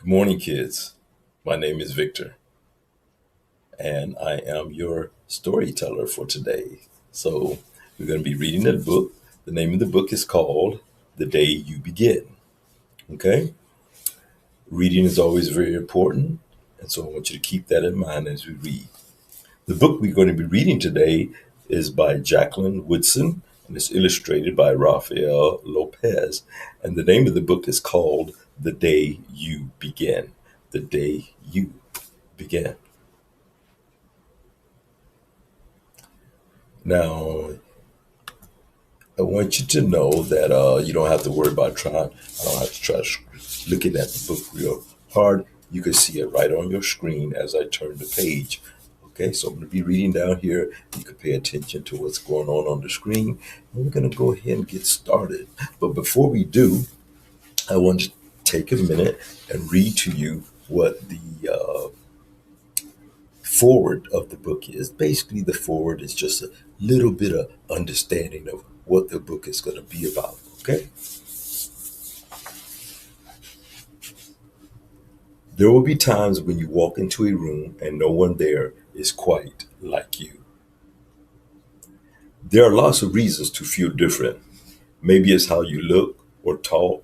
Good morning, kids. My name is Victor, and I am your storyteller for today. So, we're going to be reading a book. The name of the book is called The Day You Begin. Okay? Reading is always very important, and so I want you to keep that in mind as we read. The book we're going to be reading today is by Jacqueline Woodson, and it's illustrated by Rafael Lopez. And the name of the book is called The Day You Begin. The Day You Begin. Now, I want you to know that you don't have to worry about trying. I don't have to try looking at the book real hard. You can see it right on your screen as I turn the page. Okay, so I'm going to be reading down here. You can pay attention to what's going on the screen. And we're going to go ahead and get started. But before we do, I want to take a minute and read to you what the forward of the book is. Basically, the forward is just a little bit of understanding of what the book is going to be about. Okay? There will be times when you walk into a room and no one there is quite like you. There are lots of reasons to feel different. Maybe it's how you look or talk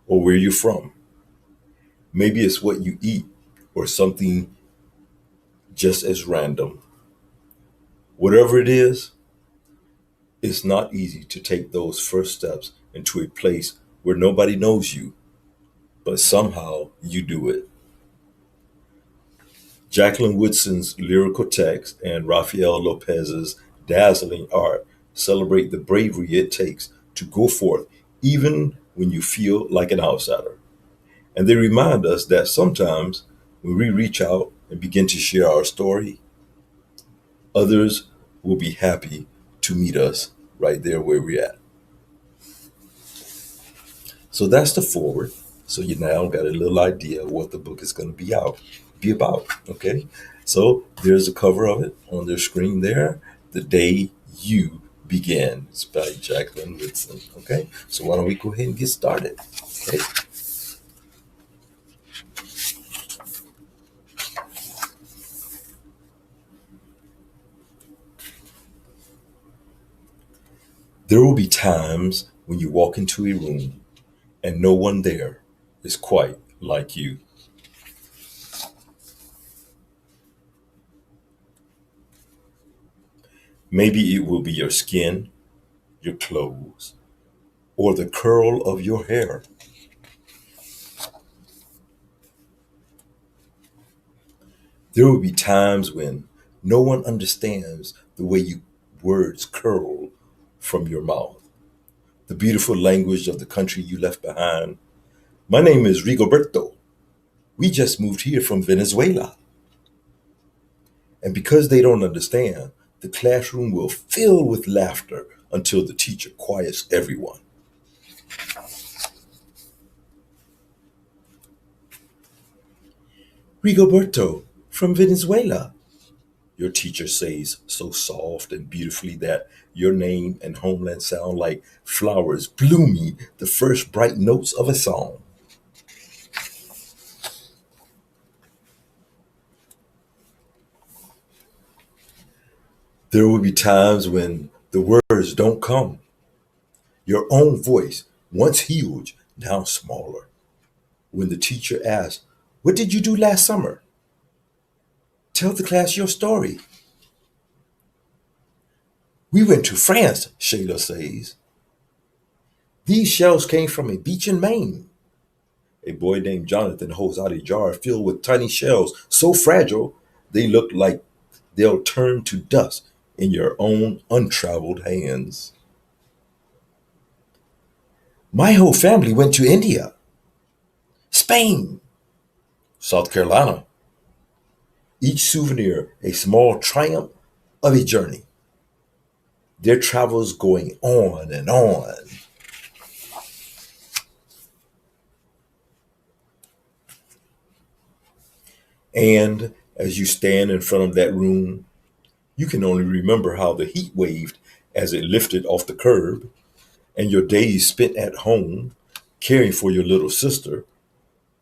or where you're from. Maybe it's what you eat or something just as random. Whatever it is, it's not easy to take those first steps into a place where nobody knows you, but somehow you do it. Jacqueline Woodson's lyrical text and Rafael Lopez's dazzling art celebrate the bravery it takes to go forth, even when you feel like an outsider. And they remind us that sometimes when we reach out and begin to share our story, others will be happy to meet us right there where we're at. So that's the forward. So you now got a little idea of what the book is going to be about. Okay. So there's a cover of it on their screen there. The Day You Begin. It's by Jacqueline Woodson. Okay. So why don't we go ahead and get started? Okay. There will be times when you walk into a room and no one there is quite like you. Maybe it will be your skin, your clothes, or the curl of your hair. There will be times when no one understands the way you words curl from your mouth, the beautiful language of the country you left behind. My name is Rigoberto. We just moved here from Venezuela. And because they don't understand, the classroom will fill with laughter until the teacher quiets everyone. Rigoberto from Venezuela, your teacher says so soft and beautifully that your name and homeland sound like flowers blooming the first bright notes of a song. There will be times when the words don't come. Your own voice, once huge, now smaller. When the teacher asks, "What did you do last summer?" Tell the class your story. "We went to France," Shayla says. "These shells came from a beach in Maine." A boy named Jonathan holds out a jar filled with tiny shells so fragile they look like they'll turn to dust in your own untraveled hands. "My whole family went to India, Spain, South Carolina." Each souvenir a small triumph of a journey. Their travels going on and on. And as you stand in front of that room, you can only remember how the heat waved as it lifted off the curb, and your days spent at home caring for your little sister,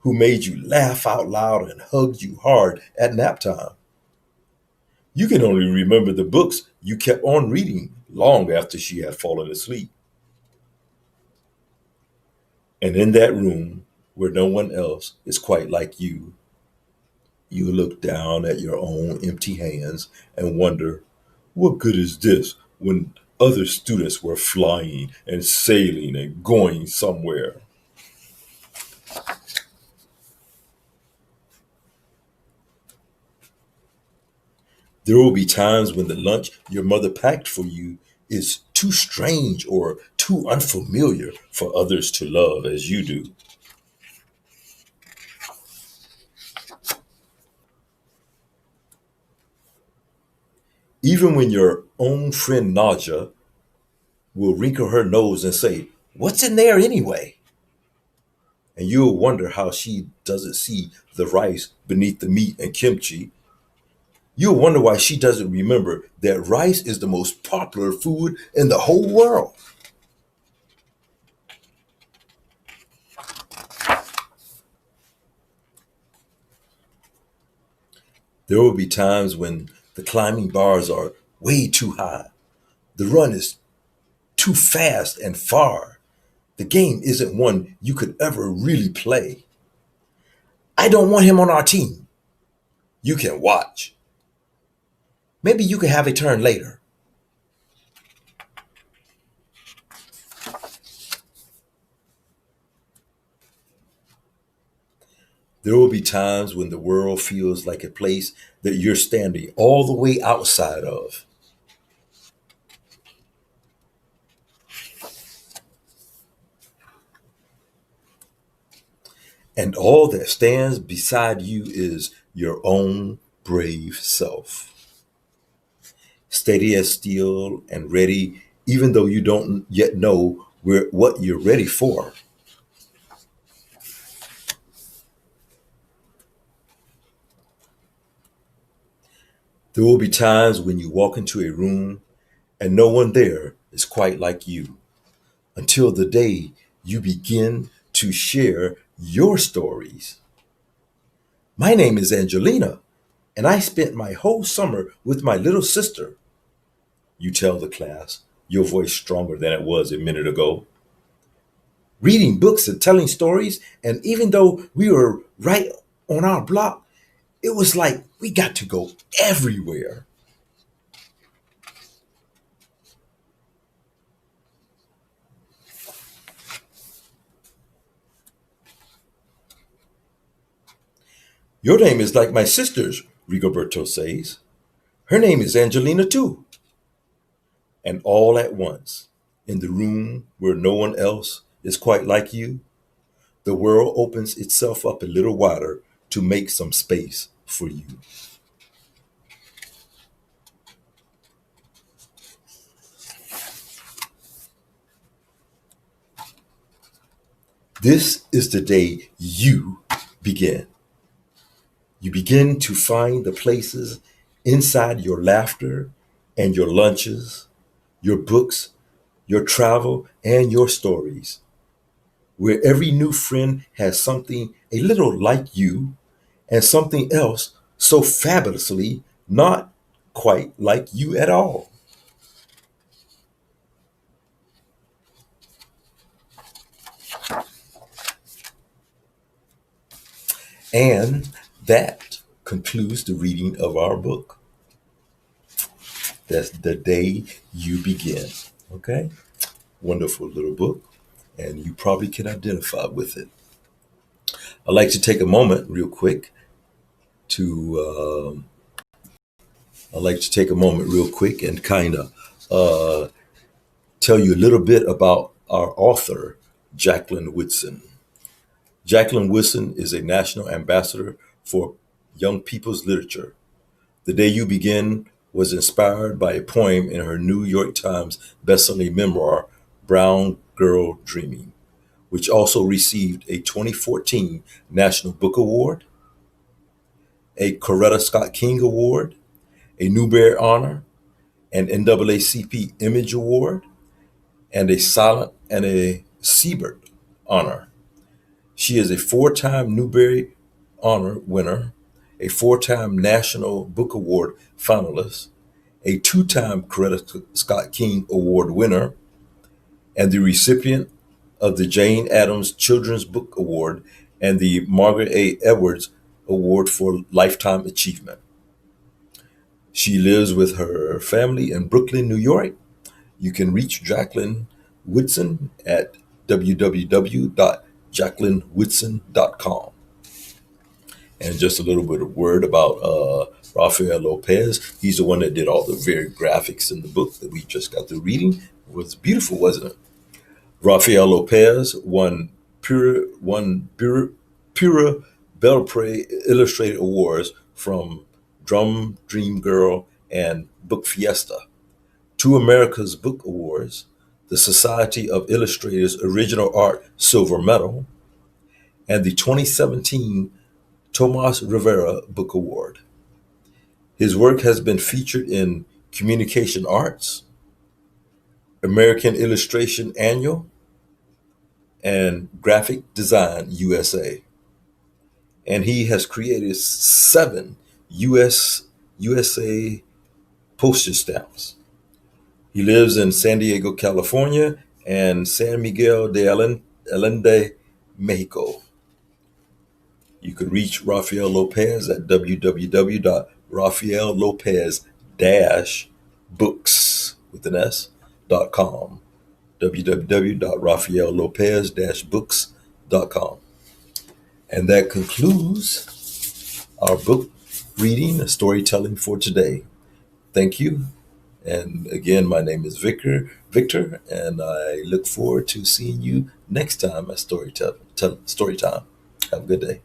who made you laugh out loud and hugged you hard at nap time. You can only remember the books you kept on reading long after she had fallen asleep. And in that room where no one else is quite like you look down at your own empty hands and wonder, what good is this when other students were flying and sailing and going somewhere? There will be times when the lunch your mother packed for you is too strange or too unfamiliar for others to love as you do. Even when your own friend Naja will wrinkle her nose and say, "What's in there anyway?" And you'll wonder how she doesn't see the rice beneath the meat and kimchi. You'll wonder why she doesn't remember that rice is the most popular food in the whole world. There will be times when the climbing bars are way too high. The run is too fast and far. The game isn't one you could ever really play. I don't want him on our team. You can watch. Maybe you can have a turn later. There will be times when the world feels like a place that you're standing all the way outside of. And all that stands beside you is your own brave self. Steady as steel and ready, even though you don't yet know what you're ready for. There will be times when you walk into a room and no one there is quite like you until the day you begin to share your stories. My name is Angelina, and I spent my whole summer with my little sister. You tell the class, your voice stronger than it was a minute ago. Reading books and telling stories, and even though we were right on our block, it was like we got to go everywhere. Your name is like my sister's, Rigoberto says. Her name is Angelina too. And all at once, in the room where no one else is quite like you, the world opens itself up a little wider to make some space for you. This is the day you begin. You begin to find the places inside your laughter and your lunches, your books, your travel, and your stories, where every new friend has something a little like you and something else so fabulously not quite like you at all. And that concludes the reading of our book. That's the day you begin. Okay? Wonderful little book. And you probably can identify with it. I'd like to take a moment real quick to I'd like to take a moment real quick and kind of uh, tell you a little bit about our author, Jacqueline Woodson. Jacqueline Woodson is a national ambassador for young people's literature. The Day You Begin was inspired by a poem in her New York Times bestselling memoir, Brown Girl Dreaming, which also received a 2014 National Book Award, a Coretta Scott King Award, a Newbery Honor, an NAACP Image Award, and a Silent and a Siebert Honor. She is a four-time Newbery Honor winner, a four-time National Book Award finalist, a two-time Coretta Scott King Award winner, and the recipient of the Jane Addams Children's Book Award and the Margaret A. Edwards Award for Lifetime Achievement. She lives with her family in Brooklyn, New York. You can reach Jacqueline Woodson at www.jacquelinewoodson.com. And just a little bit of word about Rafael Lopez. He's the one that did all the very graphics in the book that we just got through reading. It was beautiful, wasn't it? Rafael Lopez won Pura Belpré Illustrated Awards from Drum Dream Girl and Book Fiesta, two America's Book Awards, the Society of Illustrators Original Art Silver Medal, and the 2017 Tomas Rivera Book Award. His work has been featured in Communication Arts, American Illustration Annual, and Graphic Design USA. And he has created 7 USA postage stamps. He lives in San Diego, California, and San Miguel de Allende, Mexico. You can reach Rafael Lopez at www.rafaellopez-books with an S.com. www.rafaellopez-books.com. And that concludes our book reading and storytelling for today. Thank you. And again, my name is Victor, and I look forward to seeing you next time at Storytime. Have a good day.